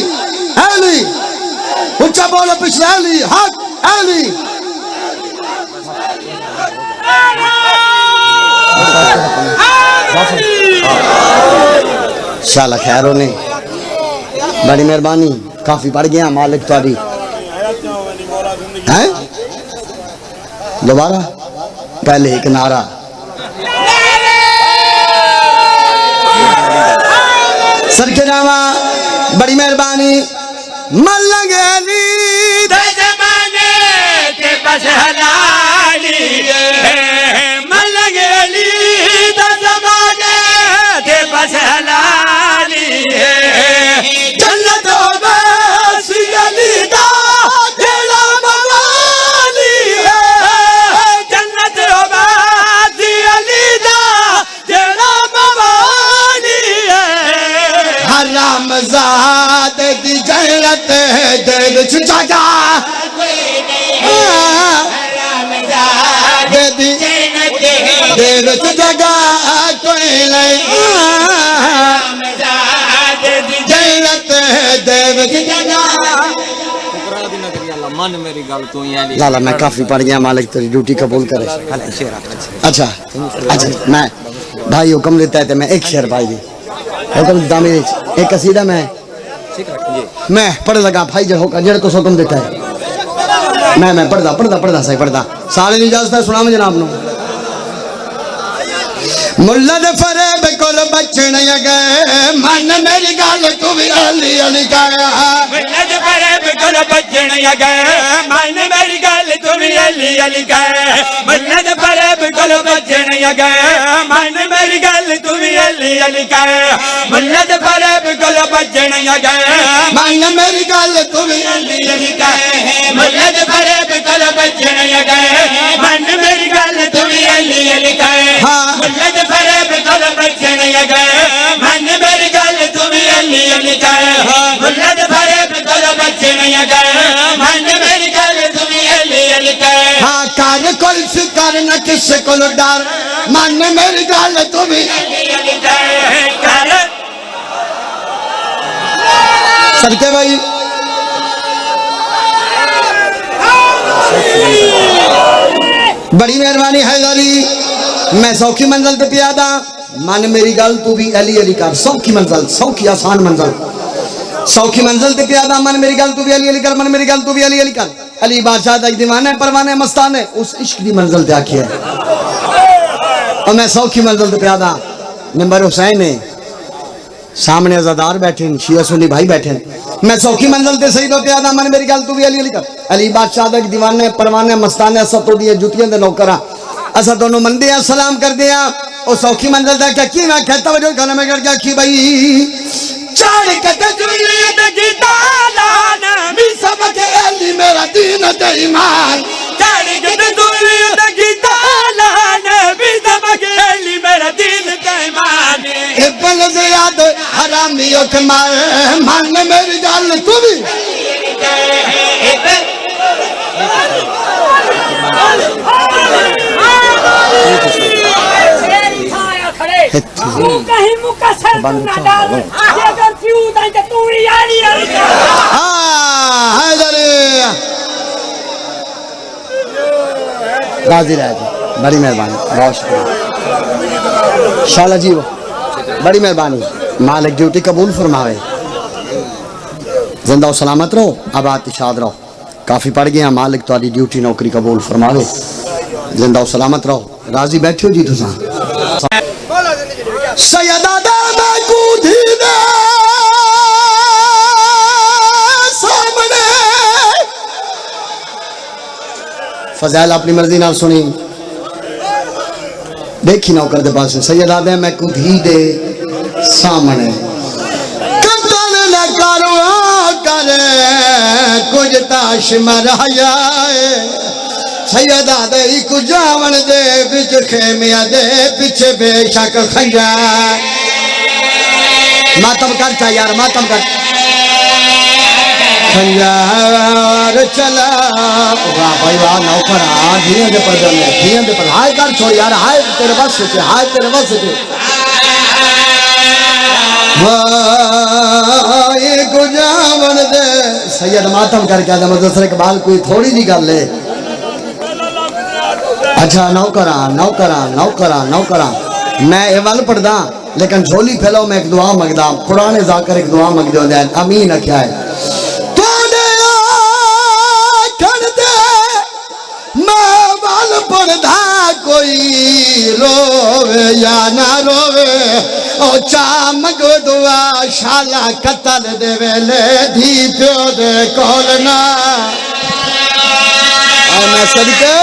Yes, Ali, hak Ali. शाला खैर होने बड़ी मेहरबानी काफी पड़ गया मालिक तारी हैं दोबारा पहले एक नारा सर के नामा बड़ी मेहरबानी मल्लंगेली जमाने के बस हलाली मल्लंगेली जमाने के बस हलाली जन्नत बस अली दा जेड़ा मवाली जन्नत बस अली दा जेड़ा मवाली हराम ज़ाद दी जन्नत दे विच जगह दे दी दे विच जगह कोई नहीं जन्नत दे विच जगह मन मेरी गल तू ही लाला मैं काफी पढ़ गया मालिक तेरी ड्यूटी कबूल करे अच्छा अच्छा मैं भाई हुक्म देता है तो मैं एक शेर भाई दी हुक्म देता मेरे एक कसीदा मैं पढ़ लगा भाई जो होगा जेड़ तो हुक्म देता है मैं पढ़दा सही पढ़दा सारे दी इजाजत है सुना मैं जनाब नु मुल्ला दे फरेब कोल बचण गए मन मेरी गल तू भी अली अली गाया मुल्ला दे फरेब कोल बचण गए मन मेरी गल तू भी अली अली गाया मुल्ला दे फरेब कोल बचण गए मन मेरी गल तू भी अली अली गाया मुल्ला दे फरेब कोल बचण गए मन मेरी गल तू भी अली अली गाया मुल्ला दे फरेब कोल बचण गए मन मेरी गल तू भी अली अली गाया मुल्ला दे फरेब कोल बचण गए मन मेरी गल तू भी अली अली गाया मुल्ला दे फरेब कोल बचण गए मन मेरी गल तू भी अली अली गाया हाँ कर कोई फिकर न किसी को डर मन मेरी गल तू भी सदके भाई बड़ी मेहरबानी हैदरी मैं सौखी मंजिल पे पियादा मन मेरी गल तू भी अली अली कर सौखी मंजिल सौखी आसान मंजिल सौखी मंजिल पे पियादा मन मेरी गल तू भी अली अली कर मन मेरी गल तू भी अली अली कर अली बादशाह दा दीवाना है परवाने मस्तान है उस इश्क दी मंजिल ते आखी है और मैं सौखी मंजिल पे पियादा नंबर हुसैन है सामने अज़ादार बैठे शिया सुन्नी भाई बैठे मैं सौखी मंजिल ते सही तो पियादा मन मेरी गल तू भी अली अली कर अली बादशाह दा दीवाना है परवाने मस्तान है सब तो दी जुतियां दे नौकरा असा दोनों मंदे हैं सलाम कर दिया और सौखी मंजिल तक क्या की मैं कहता वजह खाना में कर क्या की भाई चढ़ के तजुलियत की तालान भी सबक अली मेरा दीन ते ईमान चढ़ के तजुलियत की तालान भी सबक अली मेरा दीन ते ईमान इब्न ज़ियाद हरामी के मान मेरी गल तू भी तू कहीं मुकसर तू ना डाल अगर फ्यूज आई तो तू यारी हाँ हैदर राजी रह जी बड़ी मेहरबानी बहुत शुक्रिया शाला जी वो बड़ी मेहरबानी मालिक ड्यूटी कबूल फरमावे जिंदा सलामत रहो आबाद इशाद रहो काफी पड़ गया मालिक तुम्हारी ड्यूटी नौकरी कबूल फरमावे जिंदा सलामत रहो राजी बैठो जी तुसा सैयदा दा मैं कूदी दे सामने फज़ैल अपनी मर्जी नाल सुनी देखी नौकर दे पास सैयदा दे मैं कूदी दे सामने कतल न करो करे कुछ ताश मराया सैयदा दे इक जावन दे बिच खेमिया दे पीछे बेशक खंजा मातम कर चा यार मातम कर खंजार चला वाह भाई वाह नौकर आ धीरे दे पर दे धीरे दे पर हाय कर छोड़ यार हाय तेरे बस से हाय तेरे बस से वाह एक गुजावन दे सैयद मातम करके आदम मुदस्सिर इकबाल कोई थोड़ी जी गल है। अच्छा नौकरा नौकरा नौकरा नौकरा मैं ये वल पढ़दा लेकिन झोली फैलाओ मैं एक दुआ मंगदा पुराने जाकर एक दुआ मंगदे होंदे अमीन आख्या है तोड़े आखण दे मैं वल पढ़दा कोई रोवे या ना रोवे ओ चा मंगो दुआ शाला कतल दे वेले धी प्यो दे कोल ना मैं सदके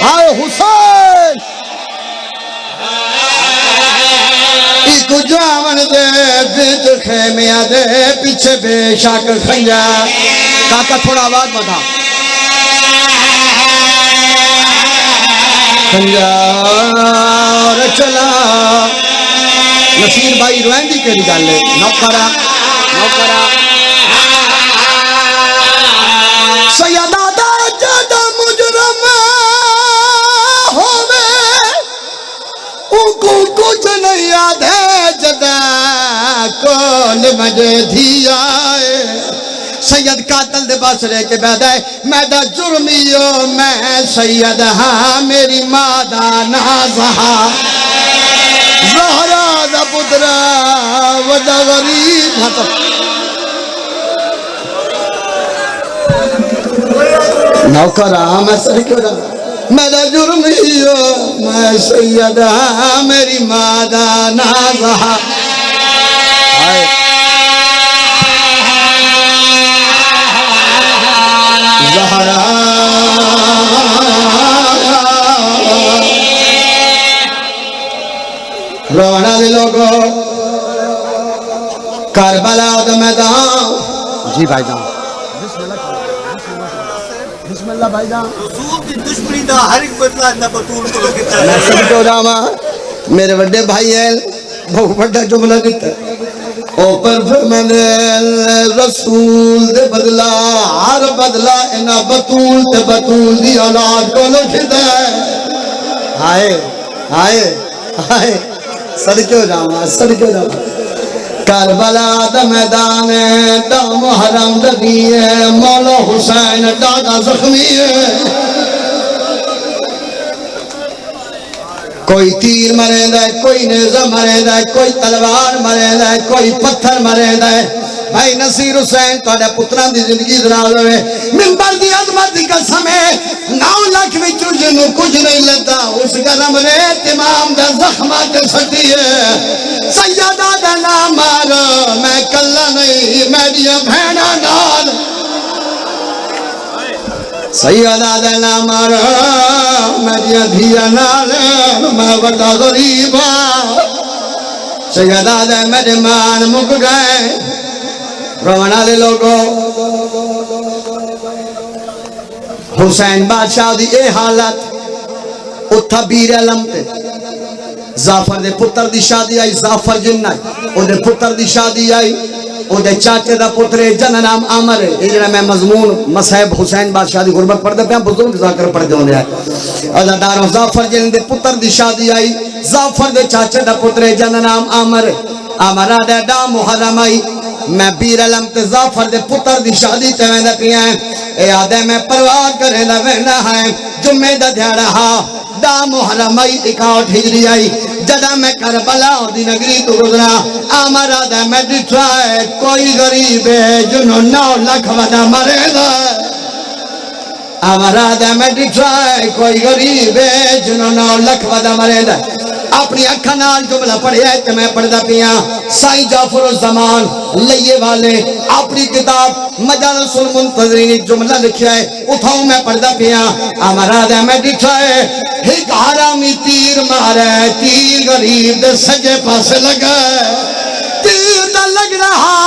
आओ हुसैन गुजावन दे बिच खेमिया दे पीछे बेशक खंजा काका थोड़ा आवाज बढ़ा खंजा और चला नसीर भाई रोएंदी केड़ी गल है नौकरा नौकरा सैयदा दा जदा मुजरम होवे उनको कुछ नहीं याद है जदा कौन मजे धिया सैयद कातल दे बस रह के बैदा है मैदा जुर्मियो मैं सैयद हाँ मेरी मादा नाज़हा ज़हरा दा पुत्रा वदा गरीब नौकरा मैं सर क्यों मेरा जुर्म ही हो मैं सैयदा मेरी मादा नाज़हा ज़हरा रोना दे लोगो करबला दा मैदान जी भाईजान बिस्मिल्लाह भाईजान रसूल की दुश्मनी दा हर एक बदला ना बतूल को किता मैं समझो रामा मेरे बड़े भाई है बहुत बड़ा जुमला दिता ऊपर फरमाने रसूल दे बदला हर बदला इना बतूल ते बतूल दी औलाद को लिखदा है हाय हाय हाय सदके जावा करबला दा मैदान दा मुहर्रम दी है मौला हुसैन दादा जख्मी है कोई तीर मरेंदा है कोई नेज़ा मरेंदा है कोई तलवार मरेंदा है कोई पत्थर मरेंदा है भाई नसीर हुसैन तोड़े पुत्रां दी जिंदगी दराज होवे मिंबर दी अजमत दी कसम है 9 लाख विचों जिन्नू कुछ नहीं लगदा उस गरम रेत इमाम दा जख्मा ते सदी है सैयदा दा नाम मार मैं कल्ला नहीं मेरियां भैणा नाल सैयदा दा नाम मार मेरियां धिया नाल मैं बड़ा गरीब सैयदा दा मेरे मान मुक गए रोना ले लोगो हुसैन बादशाह दी ए हालत उथा बीर अलम ते जाफर दे पुत्र दी शादी आई जाफर जिन्ना ओदे पुत्र दी शादी आई ओदे चाचे दा पुत्र जन नाम आमर है ये जरा मैं मजमून मसहब हुसैन बादशाह दी गुरबत पढ़दे पे बुजुर्ग जाकर पढ़दे होंदे है अज़ादार जाफर जिन दे पुत्र दी शादी आई जाफर दे चाचे दा पुत्र जन नाम आमर आमरा दे डा मुहर्रम आई मैं बीर अलम ते जाफर दे पुत्र दी शादी ते वेंदा पिया ए आदे मैं परवाह करेंदा वेंदा है जुम्मे दा ध्याड़ा हा दा मुहर्रम आई 61 हिजरी आई जदा मैं करबला दी नगरी तो गुजरा आमरा दा मैं दिखा है कोई गरीब है जिन्हों 9 लाख वदा मरेगा आमरा दा मैं दिखा है कोई गरीब है जिन्हों 9 लाख वदा मरेगा अपनी अखा नाल जुमला पढ़िया ते मैं पढ़दा पिया साईं जाफर ज़मान लइये वाले अपनी किताब मजालिसुल मुंतज़रीन जुमला लिखा है उठाओ मैं पढ़दा पिया हमारा दा मैं दिखा है एक हरामी तीर मारे तीर गरीब दे सजे पासे लगा तीर दा लग रहा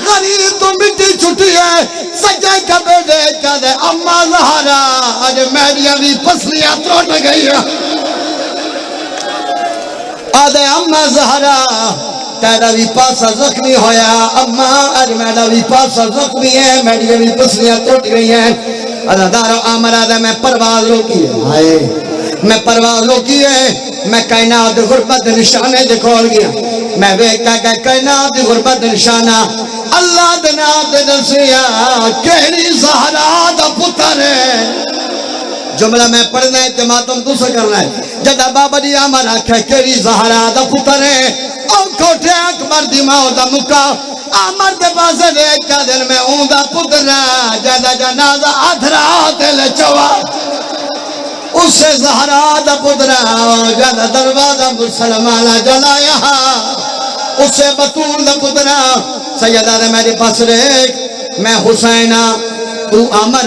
गरीब तो मिट्टी छुटी है सजे कबे दे कदे अम्मा ज़हरा आज मेरियां भी फसलियां त्रोट गई आदे अम्मा ज़हरा तेरा भी पासा जख्मी होया अम्मा अज मेरा भी पासा जख्मी है मेरी भी पसलियां टूट गई हैं अदादारो आमरा दे मैं परवाज़ रोकी है हाय मैं परवाज़ रोकी है मैं कायनात गुरबत निशाने दे खोल गया मैं वेखा के कायनात गुरबत निशाना अल्लाह दे नाम ते दसिया केड़ी ज़हरा दा पुत्र है। जुमला मैं पढ़ना है ते मातम तुसा करना है। जदा बाबा जी अमर आखे केड़ी ज़हरा दा पुत्र है ओ कोठे अकबर दी मां दा मुका अमर दे पास देख के दिन में ऊंदा पुत्र जदा जनाजा अधरा दिल चवा उससे ज़हरा दा पुत्र जदा दरवाजा मुसलमान जलाया उससे बतूल दा पुत्र सैयदा ने मेरे पास देख मैं हुसैना तू अमर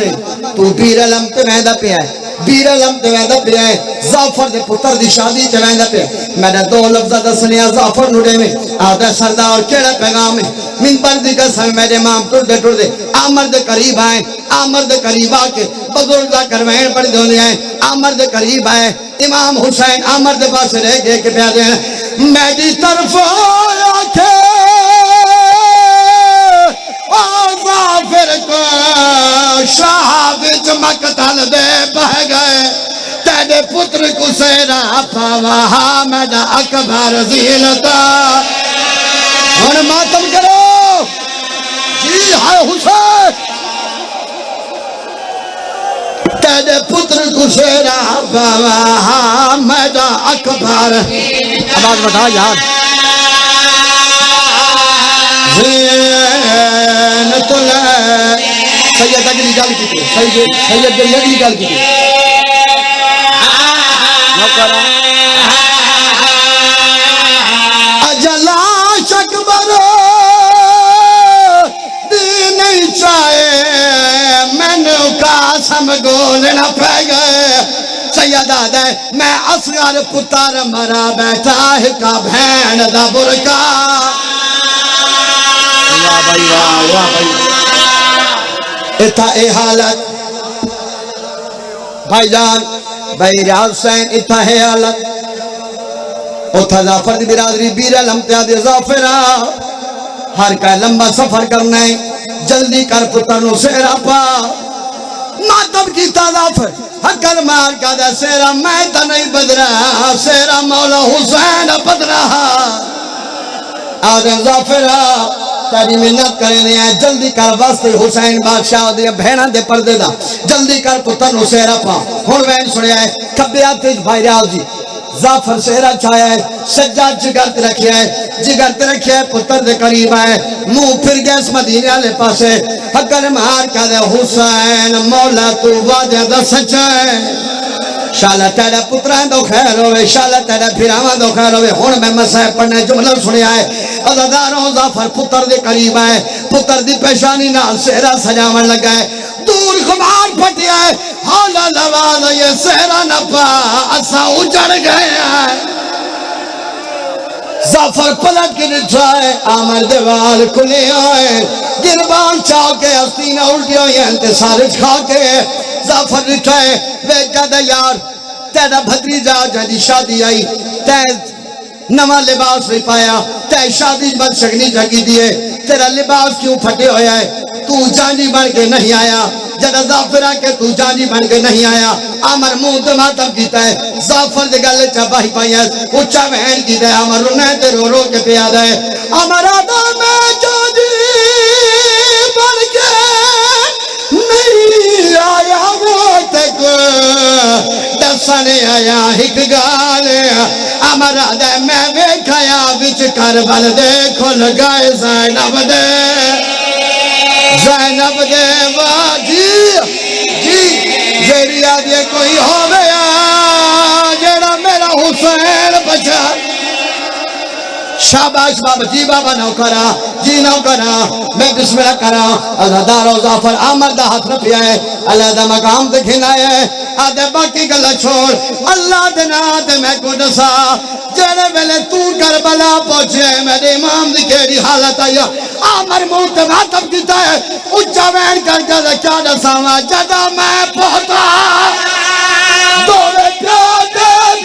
तू बीर अलम ते वैदा पिया है बीर अलम ते वैदा पिया है जाफर दे पुत्र दी शादी ते वैदा पिया मैंने दो लफ्ज़ दसने जाफर नुडे में आदा सरदार केड़ा पैगाम है मिंबर दी कसम मेरे माम टुरदे अमर दे करीब आए अमर दे करीब आके बुजुर्ग दा करवैन पढ़ दोने आए अमर दे करीब आए इमाम हुसैन अमर दे पास रह गए के प्यारे मेरी तरफ आके फिर को शाह विच मकतल दे बह गए तेरे पुत्र कुसेरा पावा मेरा अकबर ज़ीलता हुन मातम करो जी हाय हुसैन तेरे पुत्र कुसेरा पावा मेरा अकबर आवाज बढ़ा यार सैयद अगली गल की सैयद अगली गल की अजला शकबर नहीं चाहे मैंने कासम गोलना पै गए सैयद आदा मैं असगर पुत्र मरा बैठा है का भैन दा बुरका वाह भाई वाह भाई इता ए हालत भाईजान भाई रियाज हुसैन इता है हालत उथा जाफर दी बिरादरी बीर अलम ते आदे जाफरा हर का लंबा सफर करना है जल्दी कर पुत्र नु सेरा पा मातम की जाफर हकर मार का दे सेरा मैं तो नहीं बदरा सेरा मौला हुसैन बदरा आदे जाफरा तेरी मिन्नत करने हैं जल्दी कर वास्ते हुसैन बादशाह दे भेणा दे पर्दे दा जल्दी कर पुत्र नु सेरा पा हुन वैन सुनिया है खब्बे हाथ च भाई रियाज जी जाफर सेरा छाया है सज्जा जिगर ते रखिया है पुत्र दे करीब आए मुंह फिर गया इस मदीने वाले पासे हकर मार का दे हुसैन मौला तू वादे दा सच्चा है शाला तेरा पुत्रा दो खैर होवे शाला तेरा फिरावा दो खैर होवे हुन मैं मसाह पढ़ने जुमला सुनिया है अज़ादारों जाफर पुत्र दे करीब आए पुत्र दी पेशानी नाल सेहरा सजावन लगा है दूर खुमार फटिया है हौला लवाज ये सेहरा न पा असा उजड़ गए हैं जाफर पलट के दिखा है आमर देवाल खुले आए गिरबान चाव के हस्तीना उल्टी हुई हैं सारे खा के जाफर दिखा है वे कहता यार तेरा भतीजा जदी शादी आई तै नवा लिबास नहीं पाया तै शादी बद शगनी जगी दिए तेरा लिबास क्यों फटे होया है तू जानी बन के नहीं आया जरा जाफरा के तू जानी बन के नहीं आया अमर मुंह तो मातम कीता है जाफर दे गल च बाही पाया उच्चा बहन की दे अमर रोने ते रो रो के पिया दे अमर आदा मैं जानी बन के नहीं आया वो तक दसने आया एक गाल अमर आदा मैं वेखाया विच करबल दे खुल गए ज़ैनब दे वाजी जी जेरी आदि कोई हो गया जेड़ा मेरा हुसैन बचा शाबाश बाबा जी बाबा नौकरा जी नौकरा मैं बिस्मिल्लाह करा अज़ादारो जाफर आमर दा हाथ रखिया है अल्लाह दा मकाम ते खिलाया है आदे बाकी गल्ला छोड़ अल्लाह दे नाम ते मैं को दसा जेड़े वेले तू करबला पहुंचे मेरे इमाम दी केड़ी हालत आई आमर मुंह ते मातम कीता है उच्चा वैन करके क्या दसावा जदा मैं पहुंचा दो बेटे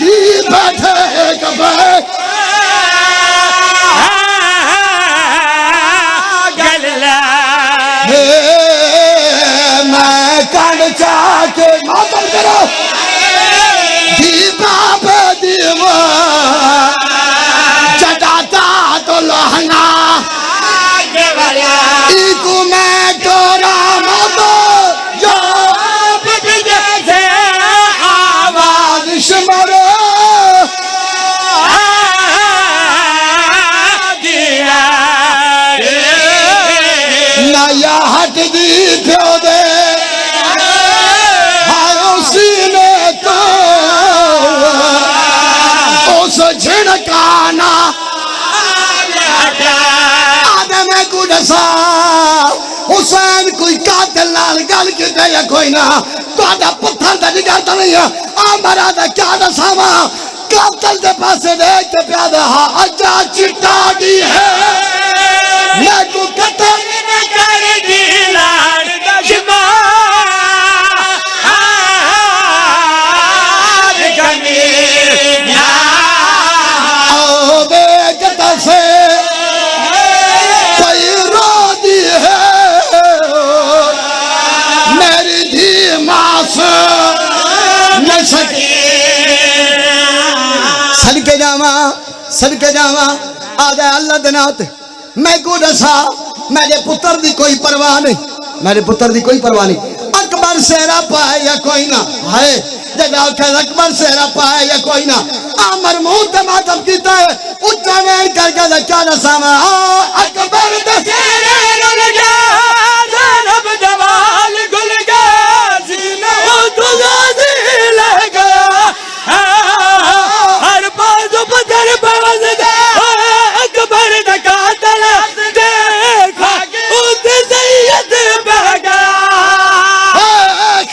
भी बैठे कबे मैं कान चाके मातम करो दीपा पे दीवा चटाता तो लहंगा गल कीते या कोई ना तुहाडा पुत्तर दा जिगर नहीं है आ मरा दा क्या दसावा कातल दे पासे देख के प्यादा हा अजा चिट्टा दी है मैं को कतल न कर दी लाड़ दशमा ओ बेगता से कोई रो दी है मेरी धी मास न सके सदके जावा आदे अल्लाह दे नाम ते मैं को दसा मेरे पुत्र दी कोई परवाह नहीं मेरे पुत्र दी कोई परवाह नहीं अकबर सेरा पाए या कोई ना है जब अकबर सेरा पाए या कोई ना आमर मुंह ते मातम कीता है उच्चा वेण करके क्या दसा मैं अकबर दे सेरे रुल गया जनाब जवाल गुल गया जीना तुझा दिल गया हर बाजू पत्थर बरस गया अकबर दा कातल देखा उद सैयद बह गया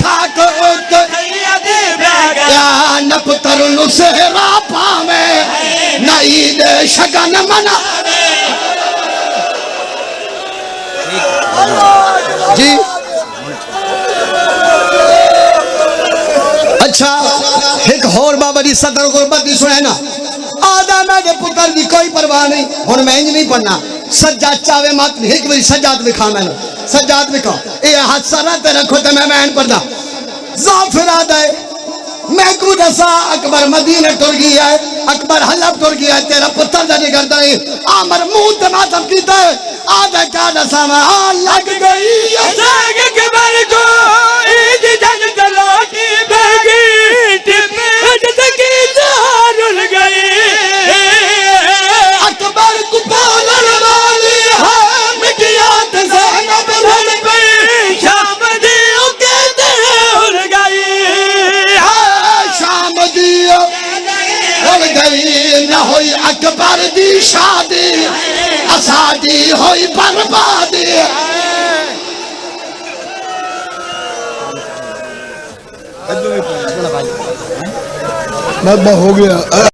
खाक उत सैयद बह गया या न पुत्र नु सेरा पावे नहीं दे शगन मना जी अच्छा एक होर बाबा जी सदर गुरबत दी सुने ना आदा मेरे पुत्र दी कोई परवाह नहीं हुन मैं इंज नहीं पढ़ना सज्जाद चावे मत एक बारी सज्जाद दिखा मैंने सज्जाद दिखा ये हाथ सारा ते रखो ते मैं पढ़दा जाफिर आदा मैं को दसा अकबर मदीने टुर गया है अकबर हलब टुर गया है तेरा पुत्र दा नहीं करदा नहीं आमर मुंह ते मातम कीता है आदा क्या दसा मैं लग गई साग अकबर को ईद जग चलो की बगी टिप तक रुल गई अकबर को पालन वाली है मिटियात ज़ैनब भूल गई शाम दियों के उड़ गई शाम दियो उड़ गई न होई अकबर दी शादी असादी होई बर्बादी मैं हो गया